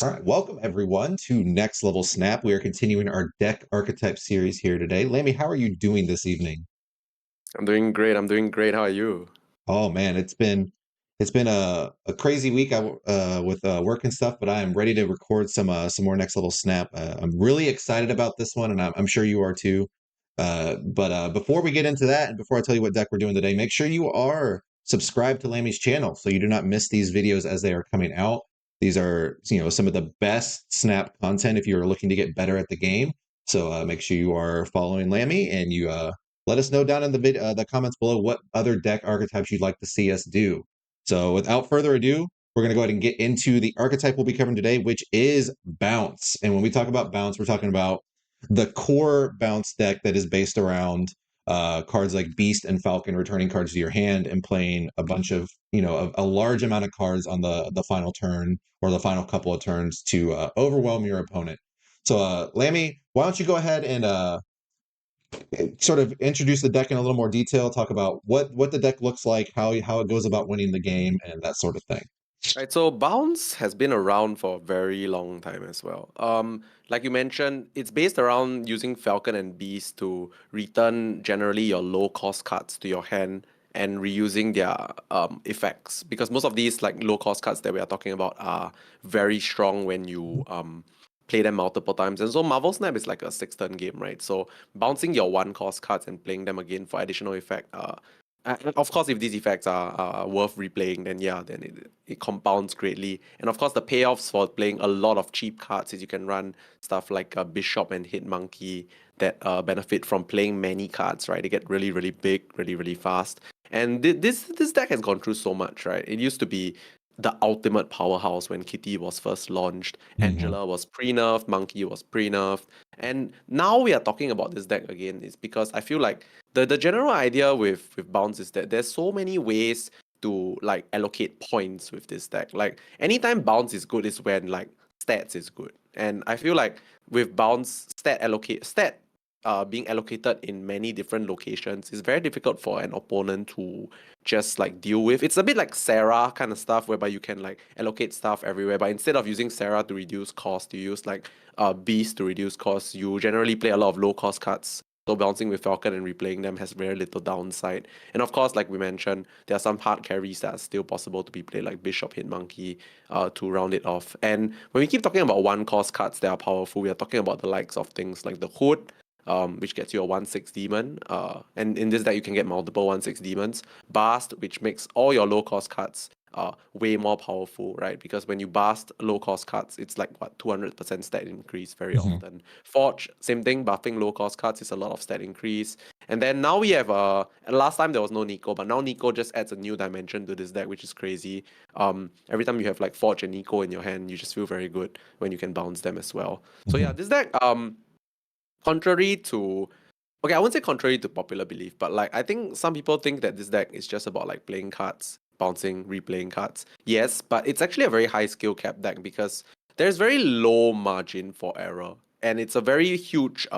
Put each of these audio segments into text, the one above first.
All right, welcome everyone to Next Level Snap. We are continuing our deck archetype series here today. Lammy, how are you doing this evening? I'm doing great. I'm doing great. How are you? Oh man, it's been a crazy week with work and stuff, but I am ready to record some more Next Level Snap. I'm really excited about this one, and I'm sure you are too. But before we get into that, and before I tell you what deck we're doing today, make sure you are subscribed to Lammy's channel so you do not miss these videos as they are coming out. These are some of the best Snap content if you are looking to get better at the game. So make sure you are following Lammy and you let us know down in the comments below what other deck archetypes you'd like to see us do. So without further ado, we're going to go ahead and get into the archetype we'll be covering today, which is Bounce. And when we talk about Bounce, we're talking about the core Bounce deck that is based around cards like Beast and Falcon, returning cards to your hand and playing a bunch of, a large amount of cards on the final turn or the final couple of turns to overwhelm your opponent. So, Lammy, why don't you go ahead and sort of introduce the deck in a little more detail, talk about what the deck looks like, how it goes about winning the game, and that sort of thing. Right, so Bounce has been around for a very long time as well. Like you mentioned, it's based around using Falcon and Beast to return generally your low cost cards to your hand and reusing their effects. Because most of these like low cost cards that we are talking about are very strong when you play them multiple times. And so Marvel Snap is like a 6 turn game, right? So bouncing your one cost cards and playing them again for additional effect of course, if these effects are worth replaying, then yeah, then it compounds greatly. And of course, the payoffs for playing a lot of cheap cards is you can run stuff like a Bishop and Hit Monkey that benefit from playing many cards, right? They get really, really big, really, really fast. And this deck has gone through so much, right? It used to be the ultimate powerhouse when Kitty was first launched. Mm-hmm. Angela was pre-nerfed, Monkey was pre-nerfed. And now we are talking about this deck again, is because I feel like the general idea with Bounce is that there's so many ways to like allocate points with this deck. Like anytime Bounce is good is when like stats is good. And I feel like with Bounce stat being allocated in many different locations is very difficult for an opponent to just like deal with. It's a bit like Sarah kind of stuff whereby you can like allocate stuff everywhere, but instead of using Sarah to reduce cost, you use like Beast to reduce cost. You generally play a lot of low cost cards. So bouncing with Falcon and replaying them has very little downside. And of course, like we mentioned, there are some hard carries that are still possible to be played, like Bishop Hit Monkey, to round it off. And when we keep talking about one cost cards that are powerful, we are talking about the likes of things like the Hood, which gets you a 1/6 demon. And in this deck, you can get multiple 1/6 demons. Bast, which makes all your low cost cards way more powerful, right? Because when you bast low cost cards, it's like what 200% stat increase very Mm-hmm. often. Forge, same thing, buffing low cost cards is a lot of stat increase. And then now we have last time there was no Nico, but now Nico just adds a new dimension to this deck, which is crazy. Every time you have like Forge and Nico in your hand, you just feel very good when you can bounce them as well. So Mm-hmm. yeah, this deck contrary to okay, I wouldn't say contrary to popular belief, but like I think some people think that this deck is just about like playing cards, bouncing, replaying cards. Yes, but it's actually a very high skill cap deck because there's very low margin for error, and it's a very huge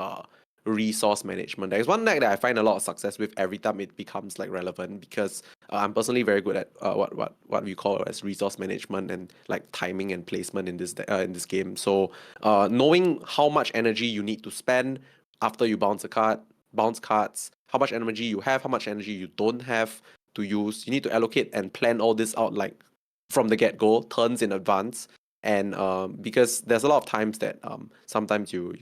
resource management deck. It's one deck that I find a lot of success with every time it becomes like relevant because I'm personally very good at what we call as resource management and like timing and placement in this game. So knowing how much energy you need to spend after you bounce cards, how much energy you have, how much energy you don't have to use. You need to allocate and plan all this out like from the get-go, turns in advance. And because there's a lot of times that sometimes you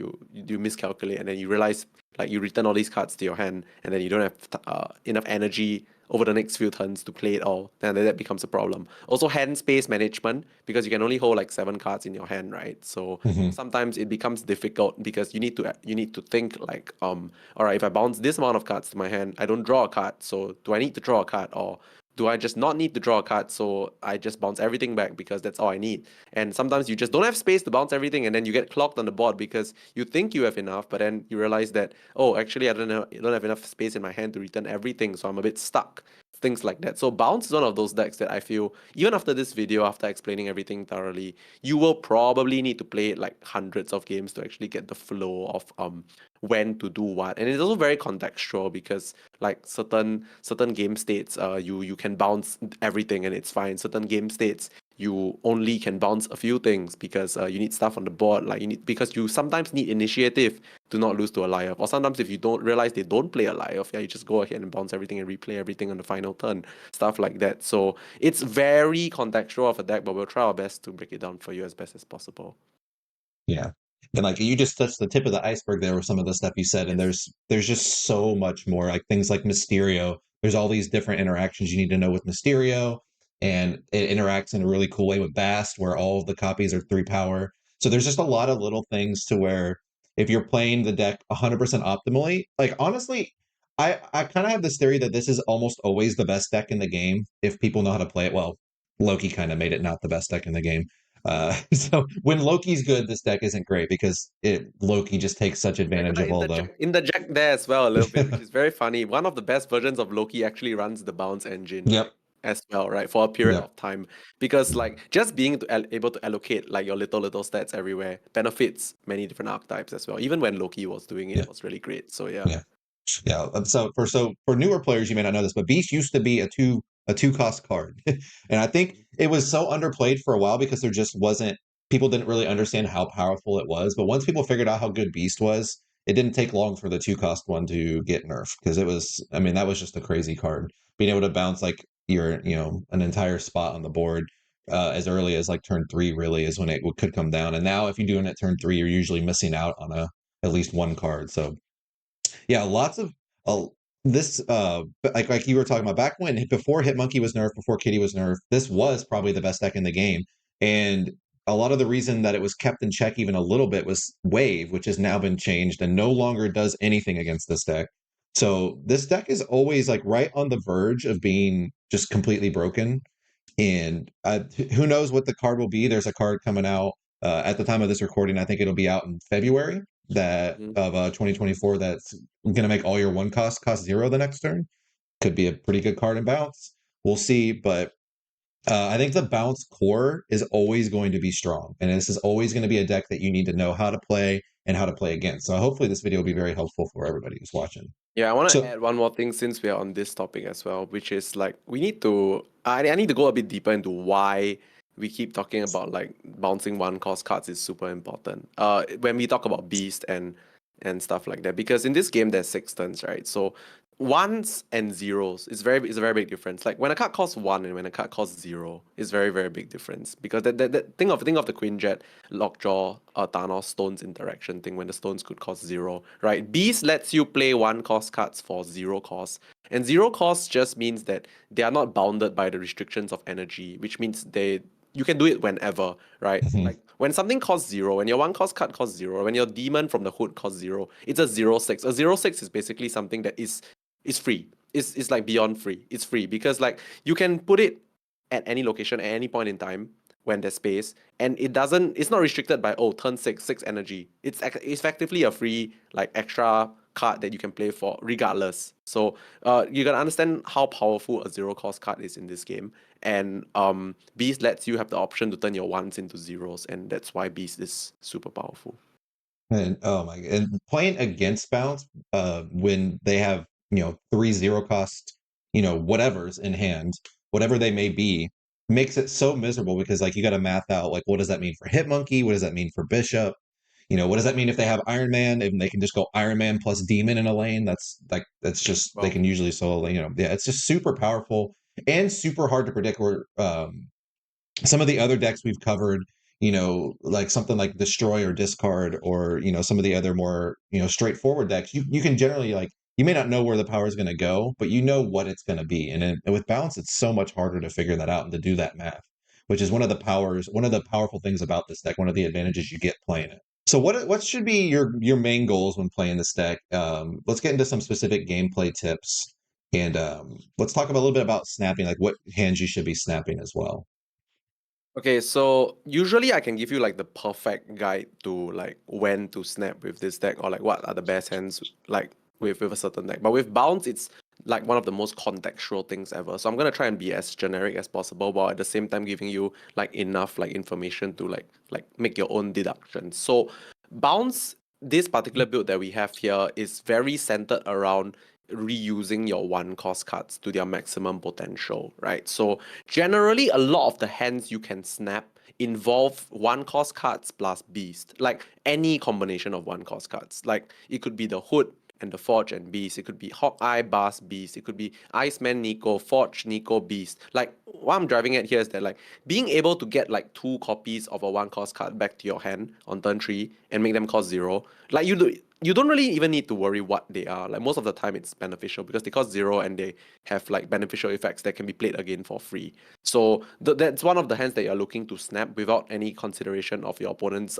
miscalculate and then you realize like you return all these cards to your hand and then you don't have enough energy over the next few turns to play it all, then that becomes a problem. Also, hand space management because you can only hold like 7 cards in your hand, right? So Mm-hmm. sometimes it becomes difficult because you need to think like all right, if I bounce this amount of cards to my hand, I don't draw a card, so do I need to draw a card or do I just not need to draw a card so I just bounce everything back because that's all I need? And sometimes you just don't have space to bounce everything and then you get clocked on the board because you think you have enough, but then you realize that, oh, actually don't have enough space in my hand to return everything, so I'm a bit stuck. Things like that. So Bounce is one of those decks that I feel, even after this video, after explaining everything thoroughly, you will probably need to play it like hundreds of games to actually get the flow of when to do what. And it's also very contextual because like certain game states, you can bounce everything and it's fine. Certain game states you only can bounce a few things because you need stuff on the board. Like because you sometimes need initiative to not lose to a Life. Or sometimes if you don't realize they don't play a Life, yeah, you just go ahead and bounce everything and replay everything on the final turn. Stuff like that. So it's very contextual of a deck, but we'll try our best to break it down for you as best as possible. Yeah. And like you just touched the tip of the iceberg there with some of the stuff you said, and Yes. there's just so much more. Like things like Mysterio. There's all these different interactions you need to know with Mysterio, and it interacts in a really cool way with Bast, where all of the copies are 3 power. So there's just a lot of little things to where if you're playing the deck 100% optimally, like honestly, I kind of have this theory that this is almost always the best deck in the game if people know how to play it well. Loki kind of made it not the best deck in the game. So when Loki's good, this deck isn't great because Loki just takes such We're advantage gonna of all the. interject there as well a little bit, which is very funny. One of the best versions of Loki actually runs the bounce engine, Yep. like as well, right? For a period Yep. of time. Because like just being able to allocate like your little stats everywhere benefits many different archetypes as well. Even when Loki was doing it, Yeah. it was really great. So yeah. Yeah. Yeah. So for newer players, you may not know this, but Beast used to be a two cost card, and I think it was so underplayed for a while because there just wasn't people didn't really understand how powerful it was. But once people figured out how good Beast was, it didn't take long for the 2 cost one to get nerfed because it was. I mean, that was just a crazy card. Being able to bounce like an entire spot on the board as early as like turn 3 really is when it could come down. And now if you're doing it turn 3, you're usually missing out on at least one card. So yeah, lots of uh, this like you were talking about back when before Hitmonkey was nerfed, before Kitty was nerfed, this was probably the best deck in the game. And a lot of the reason that it was kept in check even a little bit was Wave, which has now been changed and no longer does anything against this deck. So this deck is always like right on the verge of being just completely broken. And who knows what the card will be? There's a card coming out at the time of this recording. I think it'll be out in February that Mhm. of 2024. That's going to make all your one cost 0 the next turn. Could be a pretty good card in bounce. We'll see, but I think the bounce core is always going to be strong, and this is always going to be a deck that you need to know how to play and how to play against. So hopefully this video will be very helpful for everybody who's watching. Yeah, I want to So add one more thing since we are on this topic as well, which is like we need to. I need to go a bit deeper into why we keep talking about like bouncing one cost cards is super important. When we talk about Beast and stuff like that, because in this game there's 6 turns, right? So ones and zeros is a very big difference. Like when a card costs 1 and when a card costs 0 is very big difference because that think of the Queen Jet Lockjaw Thanos stones interaction thing when the stones could cost 0, right? Beast lets you play 1 cost cards for 0 cost, and 0 cost just means that they are not bounded by the restrictions of energy, which means you can do it whenever, right? mhm. Like when something costs 0, when your 1 cost card costs 0, when your demon from the hood costs 0, it's a 0/6. A 0/6 is basically something that is free. It's like beyond free. It's free because like you can put it at any location at any point in time when there's space, and it's not restricted by turn 6 energy. It's effectively a free like extra card that you can play for regardless. So you can understand how powerful a 0 cost card is in this game. And Beast lets you have the option to turn your ones into zeros, and that's why Beast is super powerful. And oh my, and playing against bounce when they have 3 0 cost whatever's in hand, whatever they may be, makes it so miserable because like you got to math out like what does that mean for Hitmonkey, what does that mean for Bishop, what does that mean if they have Iron Man and they can just go Iron Man plus Demon in a lane. That's just they Well, can usually solo, yeah, it's just super powerful and super hard to predict. Where some of the other decks we've covered, like something like Destroy or Discard, or some of the other more straightforward decks, you can generally like you may not know where the power is going to go, but you know what it's going to be. And with balance, it's so much harder to figure that out and to do that math, which is one of the powerful things about this deck, one of the advantages you get playing it. So what should be your main goals when playing this deck? Let's get into some specific gameplay tips, and let's talk a little bit about snapping, like what hands you should be snapping as well. okay, so usually I can give you like the perfect guide to like when to snap with this deck or like what are the best hands like with a certain deck. But with bounce, it's like one of the most contextual things ever. So I'm gonna try and be as generic as possible, while at the same time giving you like enough like information to like make your own deductions. So bounce, this particular build that we have here is very centered around reusing your one cost cards to their maximum potential, right? So generally, a lot of the hands you can snap involve one cost cards plus beast, like any combination of one cost cards. Like it could be the hood and the forge and beast. It could be Hawkeye, Bass, beast. It could be Iceman, Nico, Forge, Nico, beast. Like what I'm driving at here is that like being able to get like 2 copies of a one cost card back to your hand on turn 3 and make them cost 0. Like you don't really even need to worry what they are. Like most of the time it's beneficial because they cost 0 and they have like beneficial effects that can be played again for free. So that's one of the hands that you're looking to snap without any consideration of your opponent's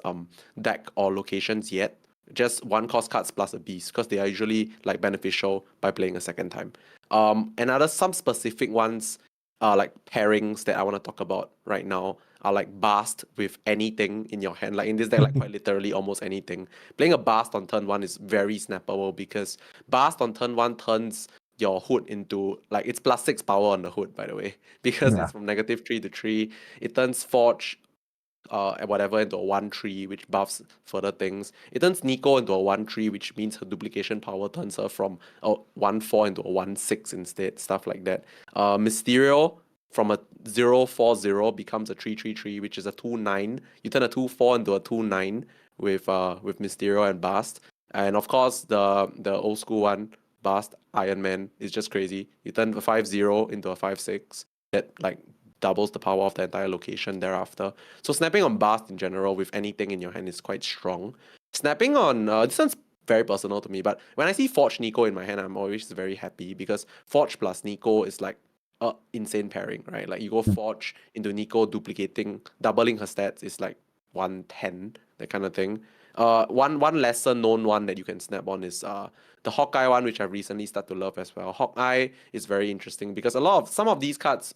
deck or locations yet. Just one cost cards plus a beast because they are usually like beneficial by playing a second time. Some specific ones are like pairings that I want to talk about right now are like Bast with anything in your hand. Like in this deck, like quite literally almost anything. Playing a Bast on turn 1 is very snappable because Bast on turn 1 turns your hood into like it's +6 power on the hood, by the way, because Yeah. it's from -3 to 3. It turns Forge and whatever into a 1/3, which buffs further things. It turns Nico into a 1/3, which means her duplication power turns her from a 1/4 into a 1/6 instead, stuff like that. Mysterio from a 0/4/0 becomes a 3/3/3, which is a 2/9. You turn a 2/4 into a 2/9 with Mysterio and Bast. And of course the old school one, Bast, Iron Man, is just crazy. You turn a 5/0 into a 5/6 that like doubles the power of the entire location thereafter. So snapping on Bast in general with anything in your hand is quite strong. Snapping on this one's very personal to me, but when I see Forge Nico in my hand, I'm always very happy because Forge plus Nico is like a insane pairing, right? Like you go Forge into Nico duplicating, doubling her stats is like 110, that kind of thing. One lesser known one that you can snap on is the Hawkeye one, which I've recently started to love as well. Hawkeye is very interesting because some of these cards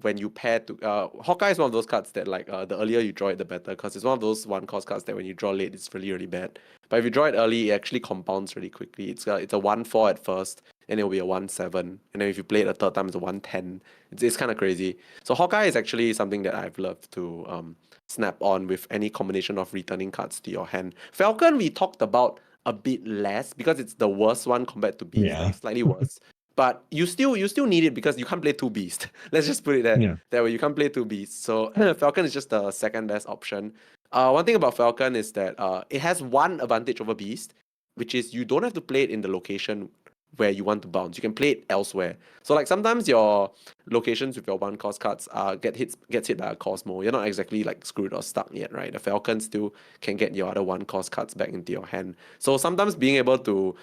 when you pair to Hawkeye is one of those cards that like the earlier you draw it the better because it's one of those one cost cards that when you draw late it's really bad. But if you draw it early, it actually compounds really quickly. It's a 1/4 at first, and it'll be a 1/7, and then if you play it a third time, it's a 1/10. It's kind of crazy. So Hawkeye is actually something that I've loved to snap on with any combination of returning cards to your hand. Falcon we talked about a bit less because it's the worst one compared to Beast, Yeah. like slightly worse. But you still need it because you can't play 2 Beast. Let's just put it Yeah. that way. You can't play 2 Beasts. So Falcon is just the second best option. One thing about Falcon is that it has one advantage over Beast, which is you don't have to play it in the location where you want to bounce. You can play it elsewhere. So like sometimes your locations with your one cost cards gets hit by a Cosmo. You're not exactly like screwed or stuck yet, right? The Falcon still can get your other one cost cards back into your hand. So sometimes being able to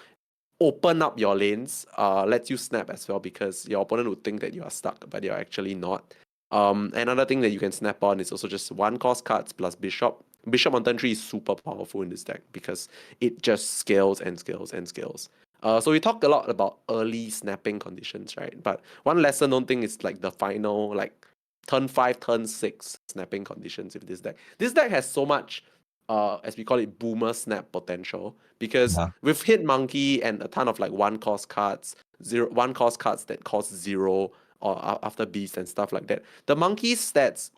open up your lanes lets you snap as well because your opponent would think that you are stuck, but you're actually not. Another thing that you can snap on is also just one cost cards plus Bishop. Bishop on turn 3 is super powerful in this deck because it just scales and scales and scales. So we talked a lot about early snapping conditions, right? But one lesser known thing is like the final, like turn 5, turn 6 snapping conditions with this deck. This deck has so much as we call it, boomer snap potential. Because Yeah. with Hit Monkey and a ton of like one cost cards, one cost cards that cost 0 or after Beast and stuff like that, the monkey stats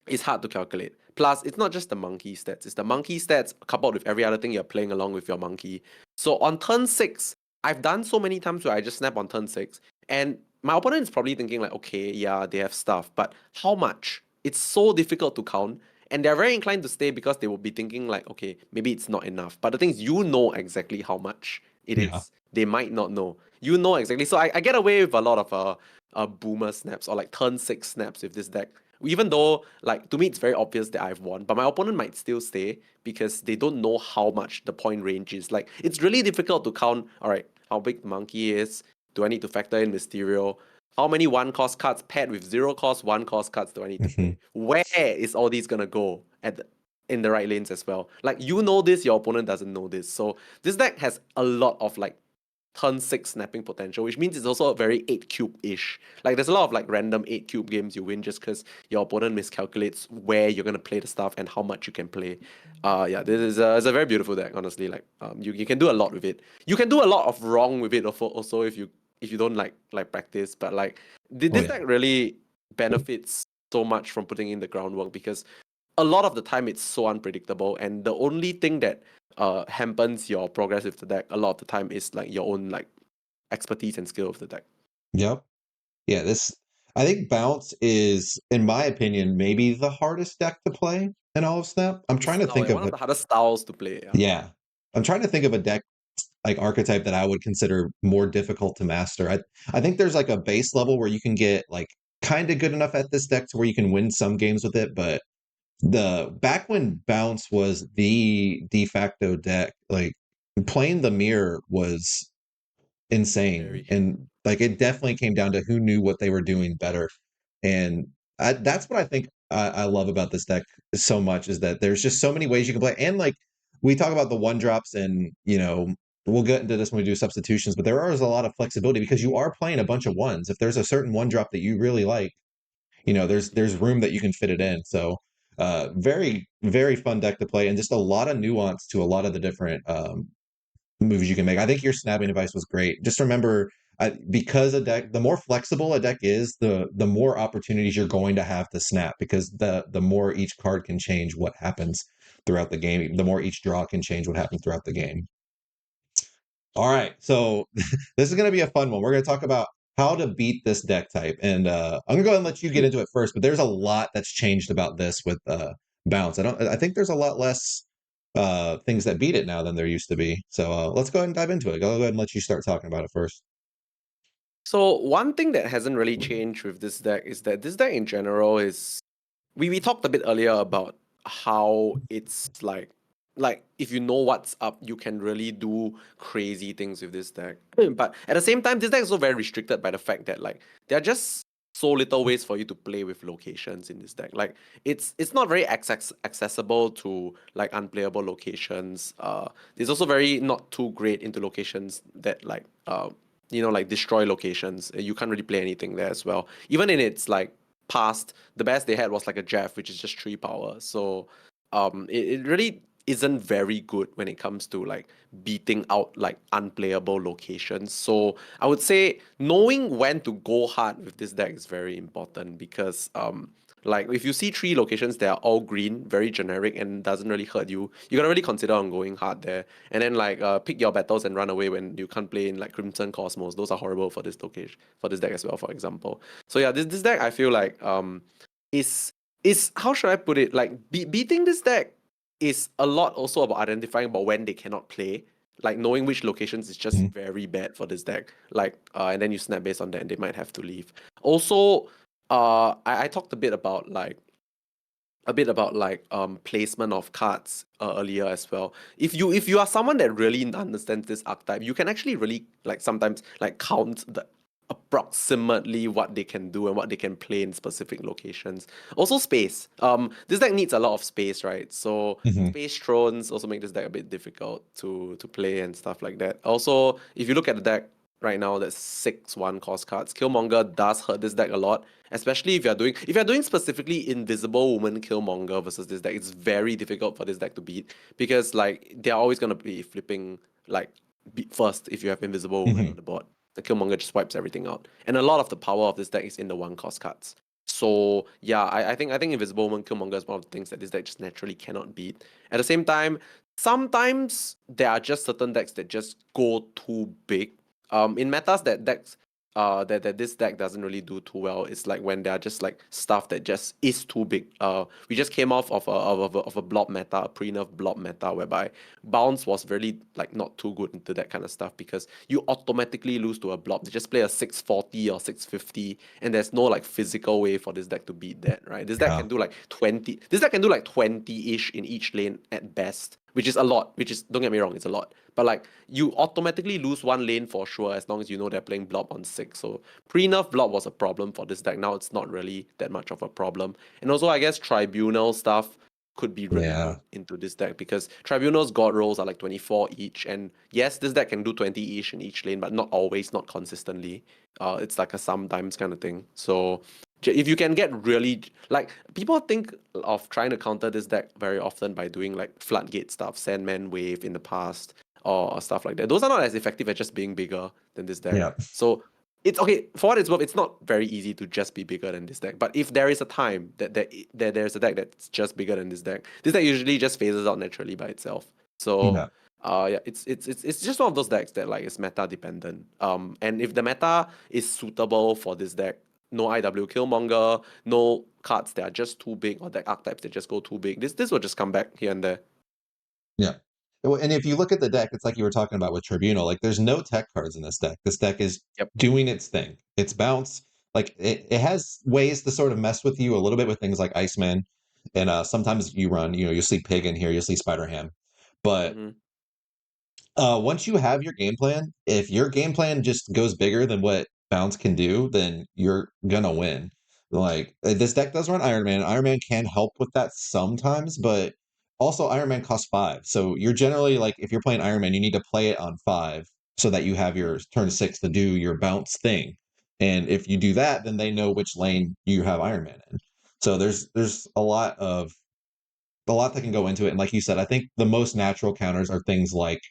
is hard to calculate. Plus, it's not just the monkey stats, it's the monkey stats coupled with every other thing you're playing along with your monkey. So on turn 6, I've done so many times where I just snap on turn 6, and my opponent is probably thinking like, okay, yeah, they have stuff, but how much? It's so difficult to count, and they're very inclined to stay because they will be thinking like, okay, maybe it's not enough. But the thing is, you know exactly how much it Yeah. is. They might not know. You know exactly. So I get away with a lot of boomer snaps or like turn 6 snaps with this deck. Even though, like, to me, it's very obvious that I've won, but my opponent might still stay because they don't know how much the point range is. Like, it's really difficult to count, all right, how big the monkey is. Do I need to factor in Mysterio? How many one cost cards paired with 0 cost, 1 cost cards do I need to Mhm. play? Where is all these gonna go in the right lanes as well? Like, you know this, your opponent doesn't know this. So, this deck has a lot of, like, turn 6 snapping potential, which means it's also a very 8 cube-ish. Like there's a lot of like random 8 cube games you win just because your opponent miscalculates where you're gonna play the stuff and how much you can play. Yeah, this is it's a very beautiful deck, honestly. Like you can do a lot with it. You can do a lot of wrong with it also if you don't like practice. But like Oh this yeah. deck really benefits so much from putting in the groundwork because a lot of the time it's so unpredictable, and the only thing that hampens your progress with the deck a lot of the time is like your own like expertise and skill of the deck. Yep. Yeah, I think Bounce is, in my opinion, maybe the hardest deck to play in all of Snap. I'm trying to think One of of it. the hardest styles to play. Yeah. Yeah. I'm trying to think of a deck like archetype that I would consider more difficult to master. I think there's like a base level where you can get like kind of good enough at this deck to where you can win some games with it, but the back when Bounce was the de facto deck, like playing the mirror was insane. Very. And like it definitely came down to who knew what they were doing better. And that's what I think I love about this deck so much is that there's just so many ways you can play. And like we talk about the one drops, and we'll get into this when we do substitutions, but there is a lot of flexibility because you are playing a bunch of ones. If there's a certain one drop that you really like, there's room that you can fit it in. So very, very fun deck to play, and just a lot of nuance to a lot of the different moves you can make. I think your snapping advice was great. Just remember, because the more flexible a deck is, the more opportunities you're going to have to snap, because the more each card can change what happens throughout the game, the more each draw can change what happens throughout the game. All right, so this is going to be a fun one. We're going to talk about how to beat this deck type, and I'm going to go ahead and let you get into it first. But there's a lot that's changed about this with Bounce. I think there's a lot less things that beat it now than there used to be. So let's go ahead and dive into it. I'll go ahead and let you start talking about it first. So one thing that hasn't really changed with this deck is that this deck in general is we talked a bit earlier about how it's like if you know what's up, you can really do crazy things with this deck. But at the same time, this deck is also very restricted by the fact that like there are just so little ways for you to play with locations in this deck. Like it's not very accessible to like unplayable locations. It's also very not too great into locations that like like destroy locations. You can't really play anything there as well. Even in its like past, the best they had was like a Jeff, which is just 3 power. So it really isn't very good when it comes to like beating out like unplayable locations. So I would say knowing when to go hard with this deck is very important because like if you see 3 locations that are all green, very generic and doesn't really hurt you, you gotta really consider on going hard there. And then like pick your battles and run away when you can't play in like Crimson Cosmos. Those are horrible for this location, for this deck as well, for example. So yeah, this deck I feel like is how should I put it? Like beating this deck is a lot also about identifying about when they cannot play. Like knowing which locations is just Mhm. very bad for this deck. Like and then you snap based on that and they might have to leave. Also, I talked a bit about like placement of cards earlier as well. If you are someone that really understands this archetype, you can actually really like sometimes like count the approximately what they can do and what they can play in specific locations. Also space. This deck needs a lot of space, right? So Mhm. space thrones also make this deck a bit difficult to play and stuff like that. Also, if you look at the deck right now, that's 6/1 cost cards. Killmonger does hurt this deck a lot, especially if you're doing specifically Invisible Woman Killmonger versus this deck. It's very difficult for this deck to beat because like they're always gonna be flipping like first if you have Invisible Woman on Mhm. the board. The Killmonger just wipes everything out, and a lot of the power of this deck is in the 1 cost cards. So yeah, I think Invisible Woman Killmonger is one of the things that this deck just naturally cannot beat. At the same time, sometimes there are just certain decks that just go too big. In metas that decks that this deck doesn't really do too well. It's like when there are just like stuff that just is too big. We just came off of a blob meta, a pre-nerf blob meta, whereby bounce was really like not too good into that kind of stuff because you automatically lose to a blob. They just play a 640 or 650, and there's no like physical way for this deck to beat that, right? This deck Yeah. can do like 20. This deck can do like 20-ish in each lane at best, which is a lot. Which is, don't get me wrong, it's a lot. But like you automatically lose 1 lane for sure as long as you know they're playing blob on 6. So pre-nerf blob was a problem for this deck. Now it's not really that much of a problem. And also I guess tribunal stuff could be really Yeah. good into this deck because Tribunal's god rolls are like 24 each. And yes, this deck can do 20-ish in each lane, but not always, not consistently. It's like a sometimes kind of thing. So if you can get really like people think of trying to counter this deck very often by doing like floodgate stuff, Sandman Wave in the past, or stuff like that. Those are not as effective as just being bigger than this deck. Yeah. So it's okay for what it's worth. It's not very easy to just be bigger than this deck. But if there is a time that there's a deck that's just bigger than this deck usually just phases out naturally by itself. So Yeah. Yeah, it's just one of those decks that like is meta dependent. And if the meta is suitable for this deck, no IW Killmonger, no cards that are just too big, or deck archetypes that just go too big. This will just come back here and there. Yeah. And if you look at the deck, it's like you were talking about with Tribunal. Like, there's no tech cards in this deck. This deck is Yep. doing its thing. It's bounce. Like, it has ways to sort of mess with you a little bit with things like Iceman. And sometimes you run, you'll see Pig in here, you'll see Spider Ham. But Mm-hmm. once you have your game plan, if your game plan just goes bigger than what Bounce can do, then you're gonna win. Like, this deck does run Iron Man. Iron Man can help with that sometimes, but also Iron Man costs 5. So you're generally like, if you're playing Iron Man, you need to play it on 5 so that you have Mm-hmm. your turn 6 to do your bounce thing. And if you do that, then they know which lane you have Iron Man in. So there's a lot that can go into it. And like you said, I think the most natural counters are things like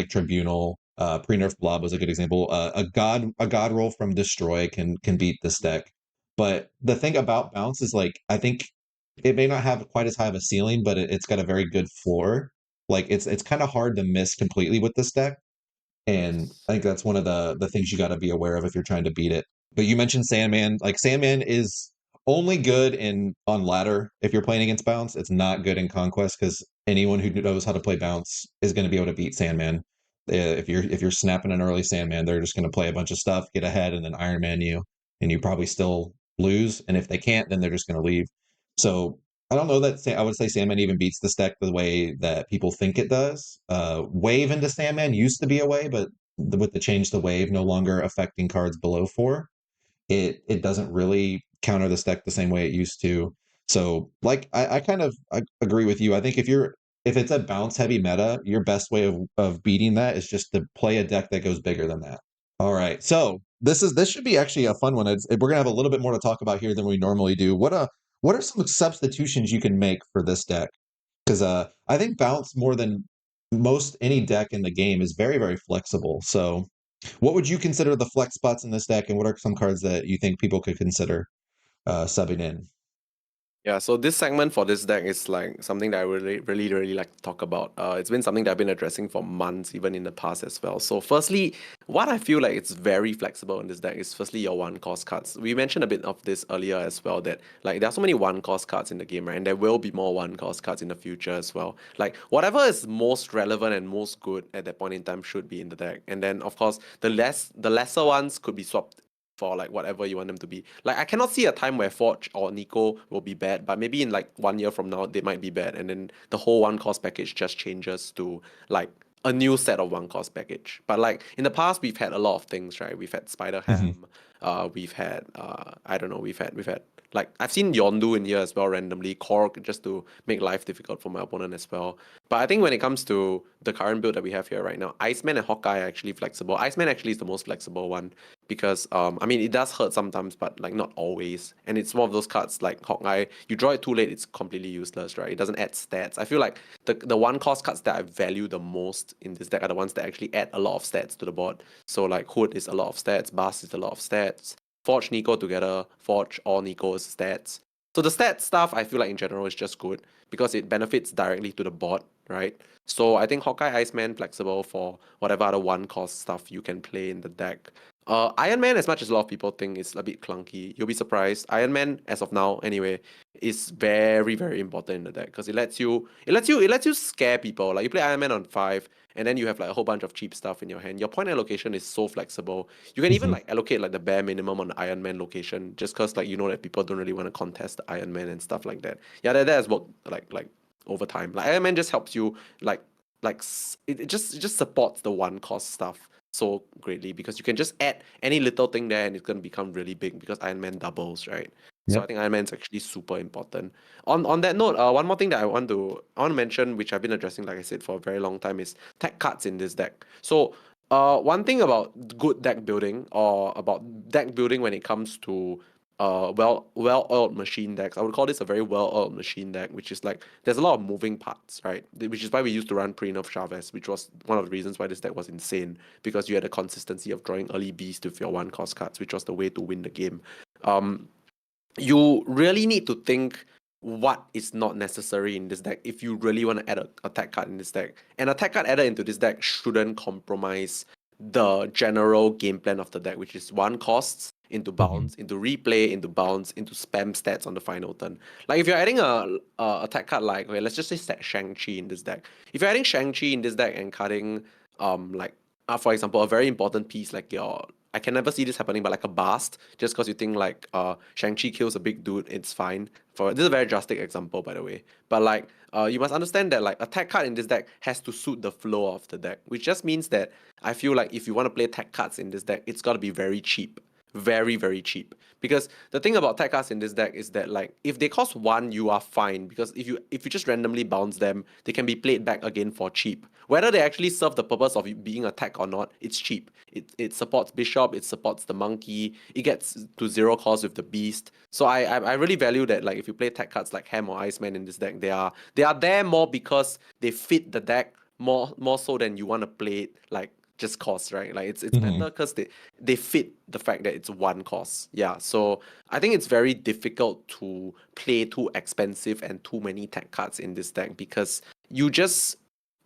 Tribunal. Pre-nerf Blob was a good example. A god roll from Destroy can beat this deck. But the thing about Bounce is, like, I think it may not have quite as high of a ceiling, but it's got a very good floor. Like, it's kind of hard to miss completely with this deck, and Yes. I think that's one of the things you got to be aware of if you're trying to beat it. But you mentioned Sandman. Like, Sandman is only good in on ladder if you're playing against Bounce. It's not good in Conquest because anyone who knows how to play Bounce is going to be able to beat Sandman. If you're snapping an early Sandman, they're just going to play a bunch of stuff, get ahead, and then Iron Man you, and you probably still lose. And if they can't, then they're just going to leave. So I don't know that I would say Sandman even beats this deck the way that people think it does. Wave into Sandman used to be a way, but with the change to Wave no longer affecting cards below 4, it doesn't really counter this deck the same way it used to. So, like, I agree with you. I think if it's a bounce heavy meta, your best way of beating that is just to play a deck that goes bigger than that. All right, so this should be actually a fun one. We're gonna have a little bit more to talk about here than we normally do. What are some substitutions you can make for this deck? Because I think bounce more than most any deck in the game is very, very flexible. So what would you consider the flex spots in this deck, and what are some cards that you think people could consider subbing in? Yeah, so this segment for this deck is like something that I really like to talk about. It's been something that I've been addressing for months, even in the past as well. So, firstly, what I feel like it's very flexible in this deck is firstly your one cost cards. We mentioned a bit of this earlier as well, that like there are so many one cost cards in the game, right? And there will be more one cost cards in the future as well. Like whatever is most relevant and most good at that point in time should be in the deck. And then of course the lesser ones could be swapped for like whatever you want them to be. Like I cannot see a time where Forge or Nico will be bad, but maybe in like 1 year from now they might be bad, and then the whole one cost package just changes to like a new set of one cost package. But like in the past, we've had a lot of things, right? We've had Spider Mhm. Ham, we've had I don't know, we've had like I've seen Yondu in here as well randomly, Korg just to make life difficult for my opponent as well. But I think when it comes to the current build that we have here right now, Iceman and Hawkeye are actually flexible. Iceman actually is the most flexible one because I mean it does hurt sometimes, but like not always. And it's one of those cards like Hawkeye, you draw it too late, it's completely useless, right? It doesn't add stats. I feel like the one cost cards that I value the most in this deck are the ones that actually add a lot of stats to the board. So like Hood is a lot of stats, Bass is a lot of stats, Forge Nico together, Forge or Nico is stats. So the stat stuff I feel like in general is just good because it benefits directly to the board, right? So I think Hawkeye Iceman flexible for whatever other one cost stuff you can play in the deck. Iron Man, as much as a lot of people think is a bit clunky, you'll be surprised. Iron Man, as of now, anyway, is very, very important in the deck because it lets you scare people. Like you play Iron Man on 5, and then you have like a whole bunch of cheap stuff in your hand. Your point allocation is so flexible. You can even Mhm. like allocate like the bare minimum on the Iron Man location, just because like you know that people don't really want to contest the Iron Man and stuff like that. Yeah, that has worked like over time. Like Iron Man just helps you it just supports the one cost stuff so greatly because you can just add any little thing there and it's going to become really big because Iron Man doubles, right? So I Yep. think Iron Man's actually super important. On that note, one more thing that I want to mention, which I've been addressing, like I said, for a very long time, is tech cards in this deck. So one thing about good deck building or about deck building when it comes to well-oiled machine decks. I would call this a very well-oiled machine deck, which is like there's a lot of moving parts, right? Which is why we used to run pre-nerf Chavez, which was one of the reasons why this deck was insane because you had a consistency of drawing early beast with your one cost cards, which was the way to win the game. Um, you really need to think what is not necessary in this deck if you really want to add a attack card in this deck. An attack card added into this deck shouldn't compromise the general game plan of the deck, which is one costs into Hmm. bounce, into replay, into bounce, into spam stats on the final turn. Like if you're adding a attack card like, okay, let's just say set Shang-Chi in this deck. If you're adding Shang-Chi in this deck and cutting like for example, a very important piece like your I can never see this happening, but like a Bast, just because you think like Shang-Chi kills a big dude, it's fine. For this is a very drastic example, by the way. But like you must understand that like attack card in this deck has to suit the flow of the deck, which just means that I feel like if you want to play tech cards in this deck, it's got to be very cheap. Very, very cheap. Because the thing about tech cards in this deck is that like if they cost one, you are fine. Because if you just randomly bounce them, they can be played back again for cheap. Whether they actually serve the purpose of being a tech or not, it's cheap. It supports Bishop, it supports the monkey, it gets to zero cost with the beast. So I really value that like if you play tech cards like Ham or Iceman in this deck, they are there more because they fit the deck more so than you want to play it like just cost, right? Like it's better Hmm. because they fit the fact that it's one cost. Yeah. So I think it's very difficult to play too expensive and too many tech cards in this deck because you just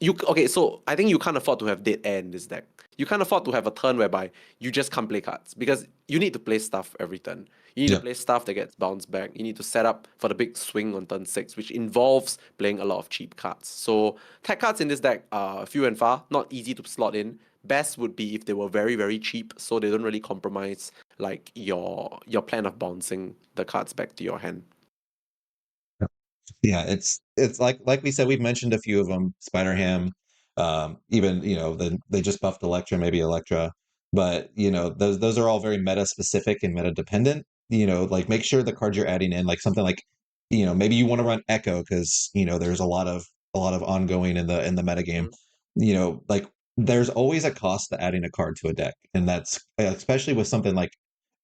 you okay, so I think you can't afford to have dead air in this deck. You can't afford to have a turn whereby you just can't play cards because you need to play stuff every turn. You need to Yep. play stuff that gets bounced back. You need to set up for the big swing on turn 6, which involves playing a lot of cheap cards. So tech cards in this deck are few and far, not easy to slot in. Best would be if they were very, very cheap, so they don't really compromise like your plan of bouncing the cards back to your hand. Yeah, it's like we said, we've mentioned a few of them, Spider Ham, even they just buffed Electra, maybe Electra, but those are all very meta specific and meta dependent. Like make sure the cards you're adding in, like something like, maybe you want to run Echo because there's a lot of ongoing in the meta game. Mhm. Like there's always a cost to adding a card to a deck, and that's especially with something like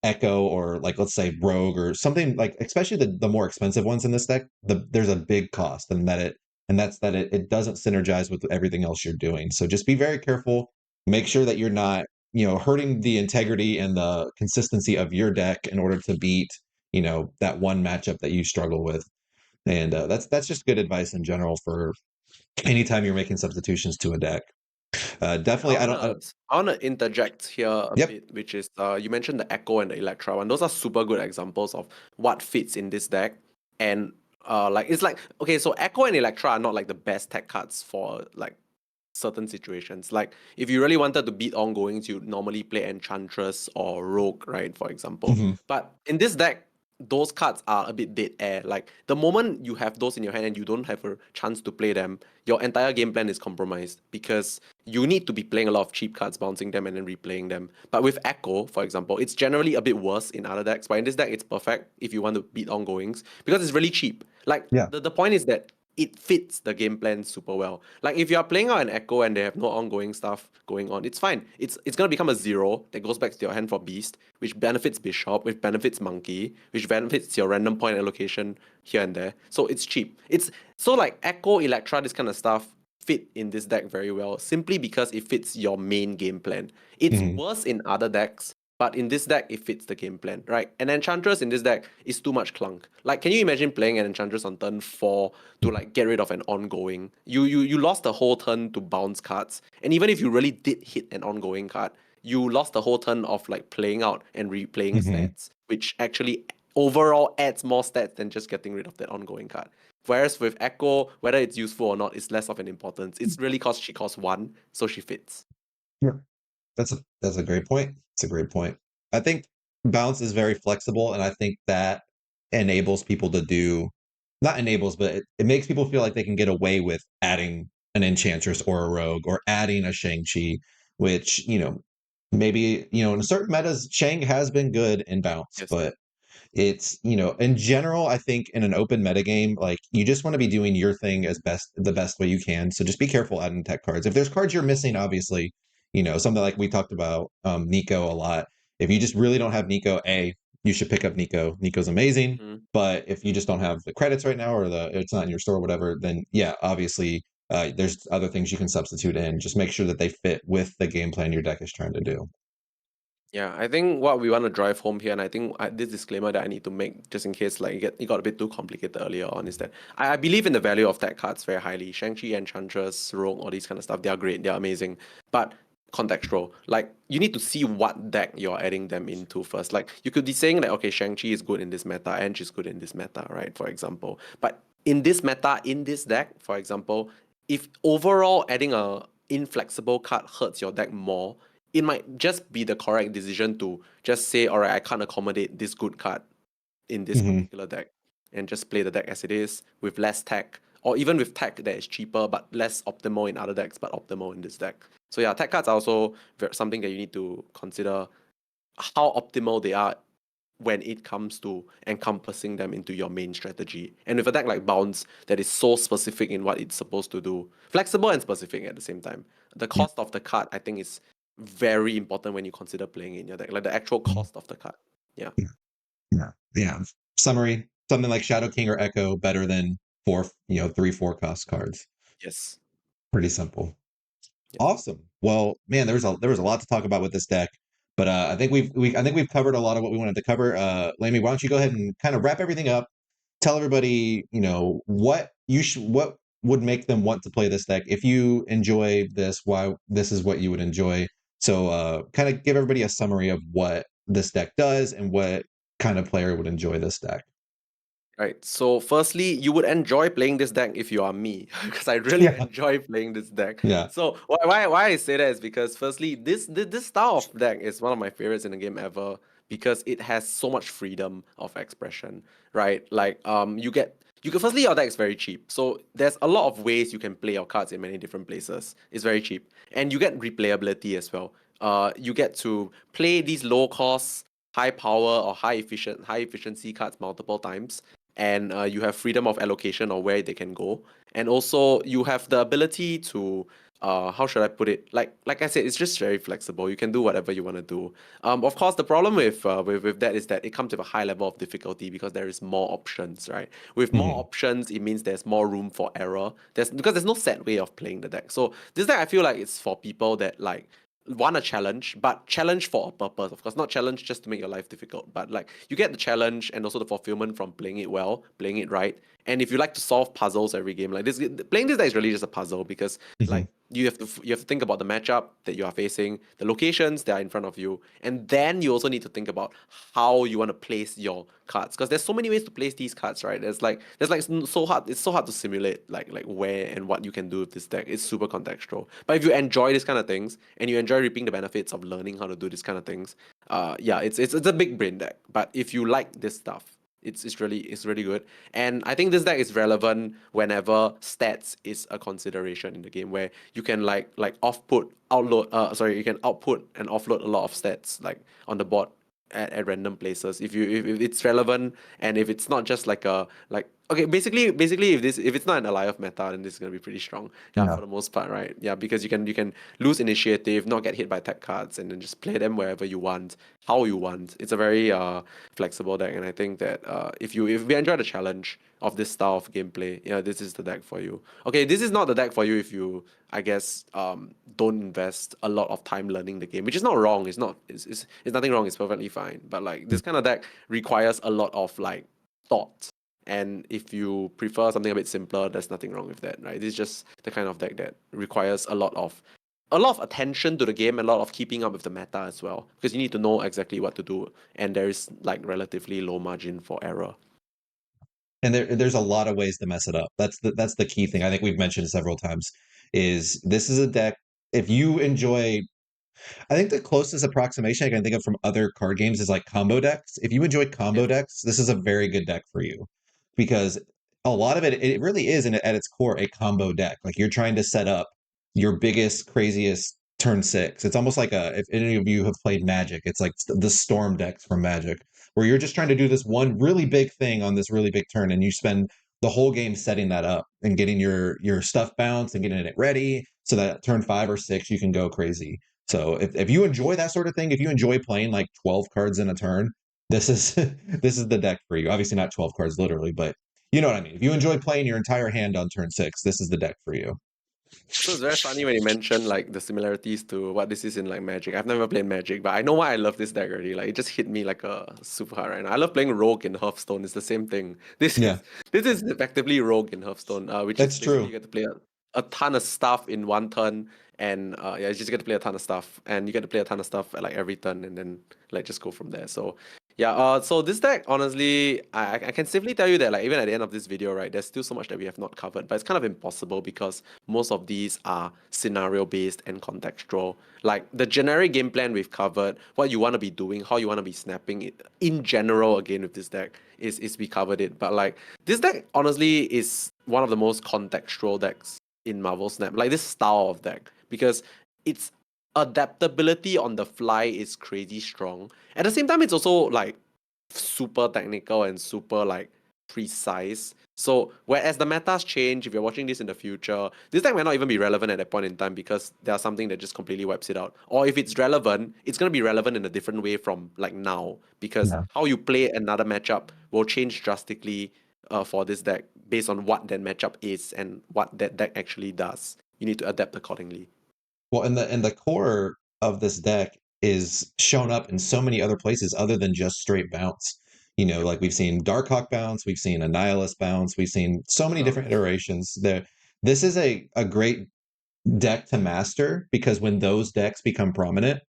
Echo or like let's say Rogue or something like especially the more expensive ones in this deck, there's a big cost and that's that it doesn't synergize with everything else you're doing. So just be very careful. Make sure that you're not, hurting the integrity and the consistency of your deck in order to beat, that one matchup that you struggle with. And that's just good advice in general for anytime you're making substitutions to a deck. Yeah, I Definitely, wanna I wanna interject here a yep. bit, which is you mentioned the Echo and the Electra one. Those are super good examples of what fits in this deck. And like it's like okay, so Echo and Electra are not like the best tech cards for like certain situations. Like if you really wanted to beat ongoings, you'd normally play Enchantress or Rogue, right? For example. Hmm. But in this deck, those cards are a bit dead air. Like the moment you have those in your hand and you don't have a chance to play them, your entire game plan is compromised because you need to be playing a lot of cheap cards, bouncing them and then replaying them. But with Echo, for example, it's generally a bit worse in other decks. But in this deck, it's perfect if you want to beat ongoings because it's really cheap. Like Yeah. the point is that it fits the game plan super well. Like if you are playing out an Echo and they have no ongoing stuff going on, it's fine. It's gonna become a 0 that goes back to your hand for Beast, which benefits Bishop, which benefits Monkey, which benefits your random point allocation here and there. So it's cheap. It's so like Echo, Electra, this kind of stuff fit in this deck very well, simply because it fits your main game plan. It's Hmm. worse in other decks, but in this deck, it fits the game plan, right? An Enchantress in this deck is too much clunk. Like, can you imagine playing an Enchantress on turn 4 to like get rid of an ongoing? You lost the whole turn to bounce cards. And even if you really did hit an ongoing card, you lost the whole turn of like playing out and replaying Hmm. stats, which actually overall adds more stats than just getting rid of that ongoing card. Whereas with Echo, whether it's useful or not is less of an importance. It's really cause she costs 1, so she fits. Yeah. That's a great point. It's a great point. I think bounce is very flexible, and I think that enables people to do not enables, but it makes people feel like they can get away with adding an enchantress or a rogue or adding a Shang-Chi, which, maybe, in certain metas, Shang has been good in bounce, Yes. but it's, in general, I think in an open metagame, like you just want to be doing your thing as the best way you can. So just be careful adding tech cards. If there's cards you're missing, obviously, something like we talked about Nico a lot. If you just really don't have Nico, you should pick up Nico. Nico's amazing. Mhm. But if you just don't have the credits right now or it's not in your store or whatever, then yeah, obviously there's other things you can substitute in. Just make sure that they fit with the game plan your deck is trying to do. Yeah, I think what we want to drive home here, and I think this disclaimer that I need to make just in case like it got a bit too complicated earlier on, is that I believe in the value of tech cards very highly. Shang-Chi, Enchantress, Rogue, all these kind of stuff, they are great, they're amazing. But contextual, like you need to see what deck you're adding them into first. Like you could be saying that okay, Shang-Chi is good in this meta, Ench is good in this meta, right? For example. But in this meta, in this deck, for example, if overall adding a inflexible card hurts your deck more, it might just be the correct decision to just say, all right, I can't accommodate this good card in this Hmm. particular deck and just play the deck as it is with less tech, or even with tech that is cheaper but less optimal in other decks, but optimal in this deck. So yeah, tech cards are also something that you need to consider how optimal they are when it comes to encompassing them into your main strategy. And with a deck like Bounce that is so specific in what it's supposed to do, flexible and specific at the same time, the Yeah. cost of the card I think is very important when you consider playing in your deck, like the actual Mhm. cost of the card. Yeah. Yeah. Yeah. Yeah. Summary: something like Shadow King or Echo better than four, 3, 4 cost cards. Yes. Pretty simple. Yes. Awesome. Well, man, there was a lot to talk about with this deck, but I think we've covered a lot of what we wanted to cover. Lamy, why don't you go ahead and kind of wrap everything up? Tell everybody, what would make them want to play this deck if you enjoy this. Why this is what you would enjoy. So, kind of give everybody a summary of what this deck does and what kind of player would enjoy this deck. Right. So firstly, you would enjoy playing this deck if you are me, because I really Yeah. enjoy playing this deck. Yeah. So why I say that is because firstly, this style of deck is one of my favorites in the game ever because it has so much freedom of expression, right? Like you can firstly your deck is very cheap. So there's a lot of ways you can play your cards in many different places. It's very cheap. And you get replayability as well. You get to play these low cost, high power or high efficiency cards multiple times, and you have freedom of allocation or where they can go, and also you have the ability to how should I put it, like I said, it's just very flexible. You can do whatever you want to do. Of course the problem with that is that it comes with a high level of difficulty because there is more options, right? With more Mhm. options it means there's more room for error, there's no set way of playing the deck. So this deck I feel like it's for people that like want a challenge, but challenge for a purpose. Of course, not challenge just to make your life difficult, but like you get the challenge and also the fulfillment from playing it well, playing it right. And if you like to solve puzzles every game, like this, playing this deck is really just a puzzle because Mhm. like you have to think about the matchup that you are facing, the locations that are in front of you, and then you also need to think about how you want to place your cards because there's so many ways to place these cards, right? There's like so hard. It's so hard to simulate like where and what you can do with this deck. It's super contextual. But if you enjoy these kind of things and you enjoy reaping the benefits of learning how to do these kind of things, yeah, it's a big brain deck. But if you like this stuff, it's really good. And I think this deck is relevant whenever stats is a consideration in the game where you can like you can output and offload a lot of stats like on the board at random places if it's relevant, and if it's not just like a like okay, basically if it's not an alive meta, then this is gonna be pretty strong, yeah, Yeah. for the most part, right? Yeah, because you can lose initiative, not get hit by tech cards, and then just play them wherever you want, how you want. It's a very flexible deck, and I think that if we enjoy the challenge of this style of gameplay, yeah, this is the deck for you. Okay, this is not the deck for you if you, I guess, don't invest a lot of time learning the game, which is not wrong. It's not. It's nothing wrong. It's perfectly fine. But like this kind of deck requires a lot of like thought. And if you prefer something a bit simpler, there's nothing wrong with that, right? This is just the kind of deck that requires a lot of attention to the game, and a lot of keeping up with the meta as well, because you need to know exactly what to do, and there is like relatively low margin for error. And there's a lot of ways to mess it up. That's the key thing. I think we've mentioned several times. Is this is a deck if you enjoy. I think the closest approximation I can think of from other card games is like combo decks. If you enjoy combo Yes. decks, this is a very good deck for you because a lot of it really is at its core a combo deck. Like you're trying to set up your biggest, craziest turn six. It's almost like if any of you have played Magic, it's like the Storm decks from Magic, where you're just trying to do this one really big thing on this really big turn, and you spend the whole game setting that up and getting your stuff bounced and getting it ready so that turn 5 or 6 you can go crazy. So if you enjoy that sort of thing, if you enjoy playing like 12 cards in a turn, this is this is the deck for you. Obviously not 12 cards literally, but you know what I mean. If you enjoy playing your entire hand on turn 6, this is the deck for you. So it's very funny when you mention like the similarities to what this is in like Magic. I've never played Magic, but I know why I love this deck already. Like it just hit me like a super hard right now. I love playing Rogue in Hearthstone. It's the same thing. This Yeah, is this is effectively Rogue in Hearthstone, which is that's basically true. you get to play a ton of stuff in one turn, and yeah, you just get to play a ton of stuff, and you get to play a ton of stuff at like every turn, and then like just go from there. So yeah, so this deck, honestly, I can safely tell you that like even at the end of this video, right, there's still so much that we have not covered, but it's kind of impossible because most of these are scenario based and contextual. Like the generic game plan we've covered, what you want to be doing, how you want to be snapping it in general again with this deck is we covered it. But like this deck honestly is one of the most contextual decks in Marvel Snap. Like this style of deck because its adaptability on the fly is crazy strong. At the same time, it's also like super technical and super like precise. So whereas the metas change, if you're watching this in the future, this deck might not even be relevant at that point in time because there's something that just completely wipes it out. Or if it's relevant, it's gonna be relevant in a different way from like now because Yeah. how you play another matchup will change drastically for this deck based on what that matchup is and what that deck actually does. You need to adapt accordingly. Well, and the core of this deck is shown up in so many other places other than just straight bounce. Yep. Like we've seen Darkhawk bounce, we've seen Annihilus bounce, we've seen so many Oh, different iterations. There, this is a great deck to master because when those decks become prominent,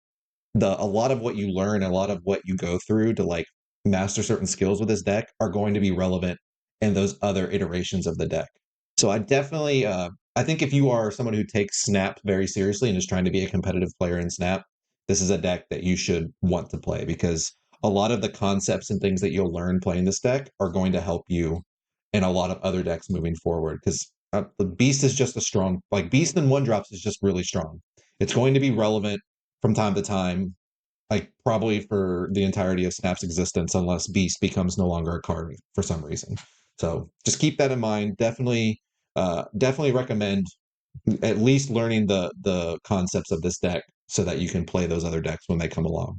a lot of what you learn, a lot of what you go through to like master certain skills with this deck are going to be relevant in those other iterations of the deck. So I definitely I think if you are someone who takes Snap very seriously and is trying to be a competitive player in Snap, this is a deck that you should want to play because a lot of the concepts and things that you'll learn playing this deck are going to help you in a lot of other decks moving forward because the Beast is just a strong, like Beast and one drops is just really strong. It's going to be relevant from time to time, like probably for the entirety of Snap's existence, unless Beast becomes no longer a card for some reason. So just keep that in mind. Definitely recommend at least learning the concepts of this deck so that you can play those other decks when they come along.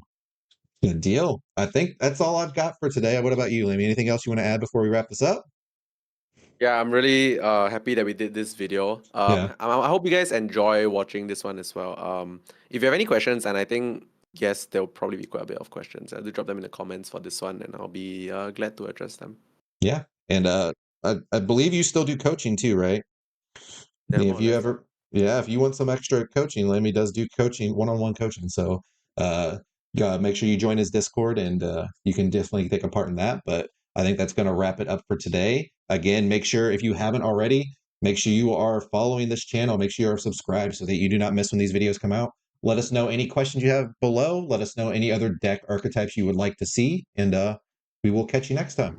Good deal. I think that's all I've got for today. What about you, Lammy? Anything else you want to add before we wrap this up? yeah, I'm really happy that we did this video. Yeah. I hope you guys enjoy watching this one as well. If you have any questions, and I think yes, there'll probably be quite a bit of questions. Do drop them in the comments for this one, and I'll be glad to address them. Yeah. And I believe you still do coaching too, right? Yeah, more If or you less. ever, yeah, if you want some extra coaching, Lemmy does do coaching, one-on-one coaching. So, uh, make sure you join his Discord, and you can definitely take a part in that. But I think that's going to wrap it up for today. Again, make sure if you haven't already, make sure you are following this channel. Make sure you are subscribed so that you do not miss when these videos come out. Let us know any questions you have below. Let us know any other deck archetypes you would like to see, and we will catch you next time.